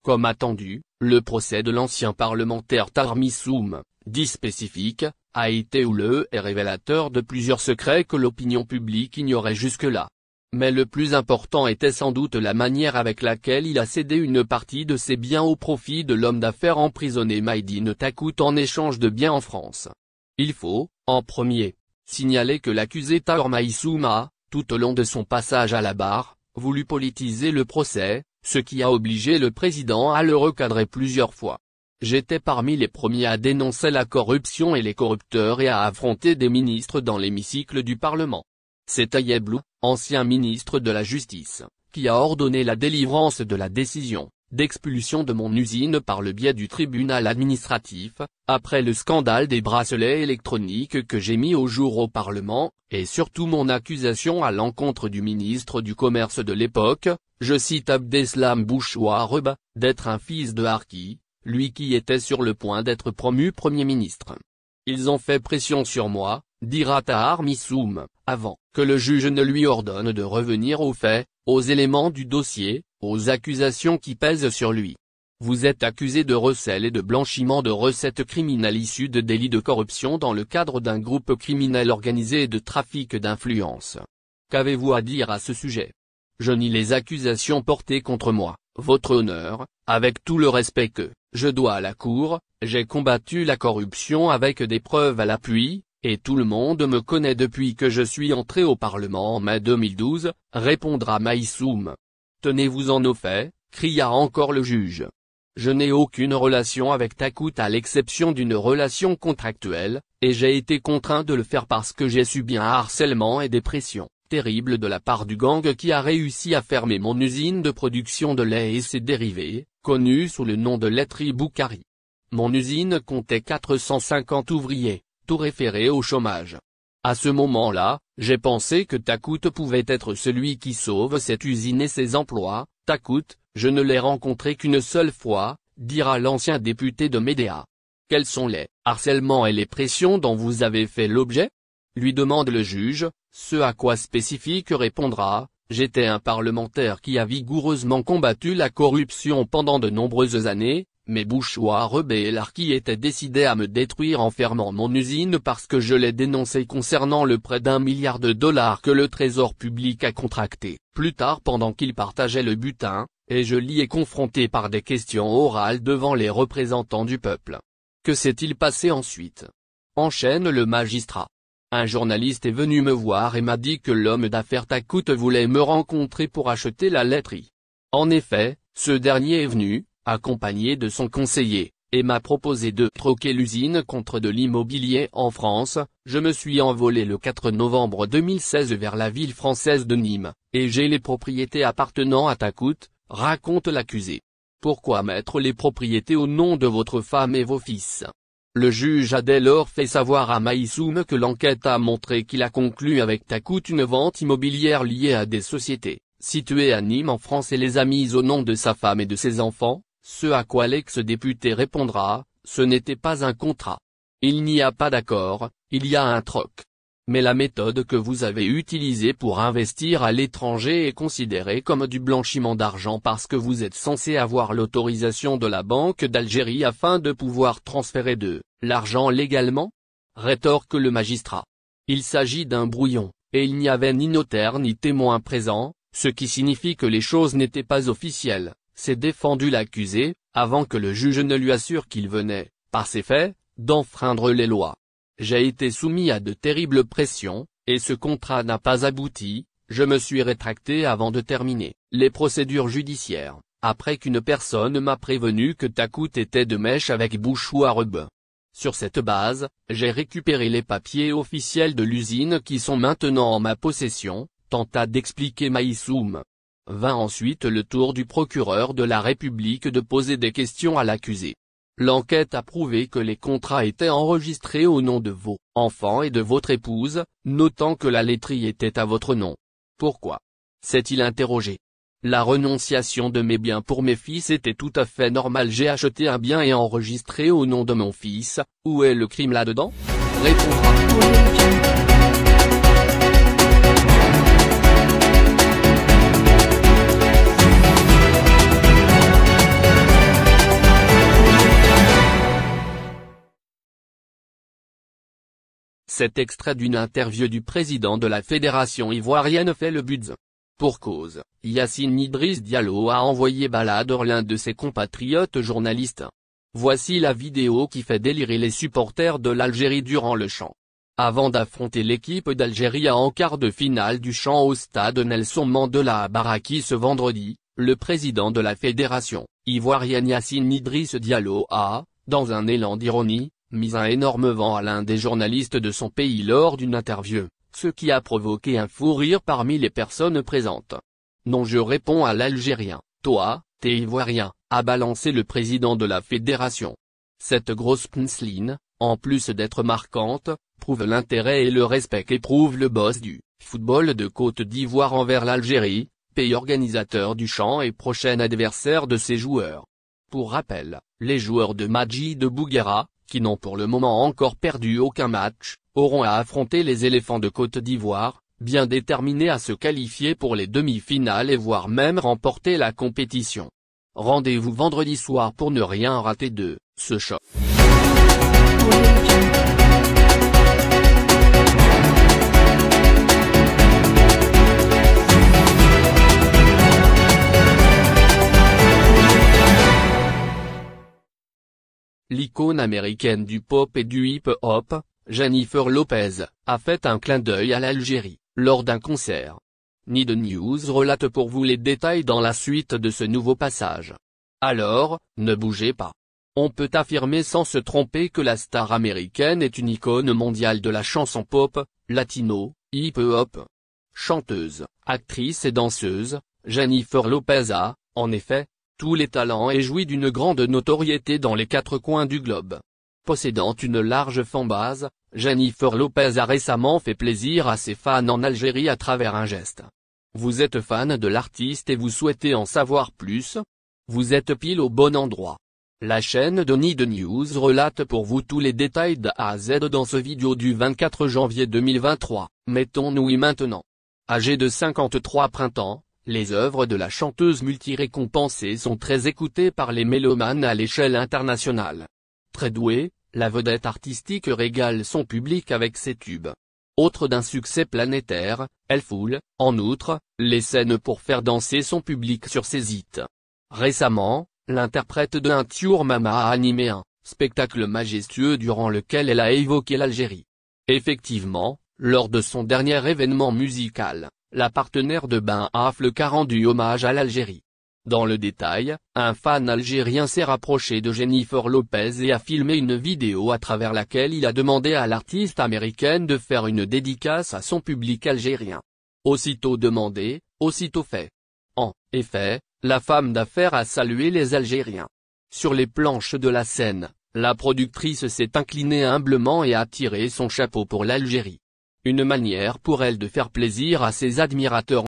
Comme attendu, le procès de l'ancien parlementaire Tarmissoum, dit spécifique, a été houleux et révélateur de plusieurs secrets que l'opinion publique ignorait jusque-là. Mais le plus important était sans doute la manière avec laquelle il a cédé une partie de ses biens au profit de l'homme d'affaires emprisonné Maïdine Takout en échange de biens en France. Il faut, en premier, signaler que l'accusé Tarmissoum a, tout au long de son passage à la barre, voulu politiser le procès, ce qui a obligé le président à le recadrer plusieurs fois. J'étais parmi les premiers à dénoncer la corruption et les corrupteurs et à affronter des ministres dans l'hémicycle du Parlement. C'est Ayeb Lou, ancien ministre de la Justice, qui a ordonné la délivrance de la décision d'expulsion de mon usine par le biais du tribunal administratif, après le scandale des bracelets électroniques que j'ai mis au jour au Parlement, et surtout mon accusation à l'encontre du ministre du Commerce de l'époque, je cite Abdeslam Bouchouareb, d'être un fils de harki, lui qui était sur le point d'être promu Premier ministre. Ils ont fait pression sur moi, dira Tarmissoum, avant que le juge ne lui ordonne de revenir aux faits, aux éléments du dossier, aux accusations qui pèsent sur lui. Vous êtes accusé de recel et de blanchiment de recettes criminelles issues de délits de corruption dans le cadre d'un groupe criminel organisé et de trafic d'influence. Qu'avez-vous à dire à ce sujet? Je nie les accusations portées contre moi, votre honneur, avec tout le respect que je dois à la Cour. J'ai combattu la corruption avec des preuves à l'appui, et tout le monde me connaît depuis que je suis entré au Parlement en mai 2012, répondra Maïssoum. Tenez-vous-en aux faits, cria encore le juge. Je n'ai aucune relation avec Takout à l'exception d'une relation contractuelle, et j'ai été contraint de le faire parce que j'ai subi un harcèlement et des pressions terribles de la part du gang qui a réussi à fermer mon usine de production de lait et ses dérivés, connue sous le nom de laiterie Boukari. Mon usine comptait 450 ouvriers, tout référés au chômage. À ce moment-là, j'ai pensé que Takout pouvait être celui qui sauve cette usine et ses emplois. Takout, je ne l'ai rencontré qu'une seule fois, dira l'ancien député de Médéa. Quels sont les harcèlements et les pressions dont vous avez fait l'objet? Lui demande le juge, ce à quoi spécifique répondra, j'étais un parlementaire qui a vigoureusement combattu la corruption pendant de nombreuses années, mais Bouchouareb et l'Arki étaient décidés à me détruire en fermant mon usine parce que je l'ai dénoncé concernant le prêt d'1 milliard de dollars que le Trésor public a contracté, plus tard pendant qu'ils partageaient le butin, et je l'y ai confronté par des questions orales devant les représentants du peuple. Que s'est-il passé ensuite? Enchaîne le magistrat. Un journaliste est venu me voir et m'a dit que l'homme d'affaires Takout voulait me rencontrer pour acheter la laiterie. En effet, ce dernier est venu, accompagné de son conseiller, et m'a proposé de troquer l'usine contre de l'immobilier en France. Je me suis envolé le 4 novembre 2016 vers la ville française de Nîmes, et j'ai les propriétés appartenant à Takout, raconte l'accusé. Pourquoi mettre les propriétés au nom de votre femme et vos fils? Le juge a dès lors fait savoir à Maïssoum que l'enquête a montré qu'il a conclu avec Takout une vente immobilière liée à des sociétés situées à Nîmes en France et les a mises au nom de sa femme et de ses enfants, ce à quoi l'ex-député répondra, ce n'était pas un contrat. Il n'y a pas d'accord, il y a un troc. Mais la méthode que vous avez utilisée pour investir à l'étranger est considérée comme du blanchiment d'argent parce que vous êtes censé avoir l'autorisation de la Banque d'Algérie afin de pouvoir transférer de l'argent légalement? Rétorque le magistrat. Il s'agit d'un brouillon, et il n'y avait ni notaire ni témoin présent, ce qui signifie que les choses n'étaient pas officielles, s'est défendu l'accusé, avant que le juge ne lui assure qu'il venait, par ses faits, d'enfreindre les lois. J'ai été soumis à de terribles pressions, et ce contrat n'a pas abouti. Je me suis rétracté avant de terminer les procédures judiciaires, après qu'une personne m'a prévenu que Takout était de mèche avec Bouchouareb. Sur cette base, j'ai récupéré les papiers officiels de l'usine qui sont maintenant en ma possession, tenta d'expliquer Maïssoum. Vint ensuite le tour du procureur de la République de poser des questions à l'accusé. L'enquête a prouvé que les contrats étaient enregistrés au nom de vos enfants et de votre épouse, notant que la laiterie était à votre nom. Pourquoi? S'est-il interrogé. La renonciation de mes biens pour mes fils était tout à fait normale. J'ai acheté un bien et enregistré au nom de mon fils. Où est le crime là-dedans? Répondra. Cet extrait d'une interview du président de la fédération ivoirienne fait le buzz. Pour cause, Yacine Idriss Diallo a envoyé balader l'un de ses compatriotes journalistes. Voici la vidéo qui fait délirer les supporters de l'Algérie durant le chant. Avant d'affronter l'équipe d'Algérie en quart de finale du chant au stade Nelson Mandela à Baraki ce vendredi, le président de la fédération ivoirienne Yacine Idriss Diallo a, dans un élan d'ironie, mis un énorme vent à l'un des journalistes de son pays lors d'une interview, ce qui a provoqué un fou rire parmi les personnes présentes. Non, je réponds à l'Algérien, toi, t'es ivoirien, a balancé le président de la fédération. Cette grosse punchline, en plus d'être marquante, prouve l'intérêt et le respect qu'éprouve le boss du football de Côte d'Ivoire envers l'Algérie, pays organisateur du chant et prochain adversaire de ses joueurs. Pour rappel, les joueurs de Madjid Bouguera, qui n'ont pour le moment encore perdu aucun match, auront à affronter les éléphants de Côte d'Ivoire, bien déterminés à se qualifier pour les demi-finales et voire même remporter la compétition. Rendez-vous vendredi soir pour ne rien rater de ce choc. L'icône américaine du pop et du hip-hop, Jennifer Lopez, a fait un clin d'œil à l'Algérie, lors d'un concert. Need News relate pour vous les détails dans la suite de ce nouveau passage. Alors, ne bougez pas. On peut affirmer sans se tromper que la star américaine est une icône mondiale de la chanson pop, latino, hip-hop. Chanteuse, actrice et danseuse, Jennifer Lopez a, en effet, tous les talents et jouit d'une grande notoriété dans les quatre coins du globe. Possédant une large fanbase, Jennifer Lopez a récemment fait plaisir à ses fans en Algérie à travers un geste. Vous êtes fan de l'artiste et vous souhaitez en savoir plus? Vous êtes pile au bon endroit. La chaîne de Need News relate pour vous tous les détails d'A à Z dans ce vidéo du 24 janvier 2023, mettons-nous maintenant. Âgée de 53 printemps, les œuvres de la chanteuse multi-récompensée sont très écoutées par les mélomanes à l'échelle internationale. Très douée, la vedette artistique régale son public avec ses tubes. Autre d'un succès planétaire, elle foule, en outre, les scènes pour faire danser son public sur ses hits. Récemment, l'interprète de Un Tour Mama a animé un spectacle majestueux durant lequel elle a évoqué l'Algérie. Effectivement, lors de son dernier événement musical, la partenaire de Ben Affleck a rendu hommage à l'Algérie. Dans le détail, un fan algérien s'est rapproché de Jennifer Lopez et a filmé une vidéo à travers laquelle il a demandé à l'artiste américaine de faire une dédicace à son public algérien. Aussitôt demandé, aussitôt fait. En effet, la femme d'affaires a salué les Algériens. Sur les planches de la scène, la productrice s'est inclinée humblement et a tiré son chapeau pour l'Algérie. Une manière pour elle de faire plaisir à ses admirateurs.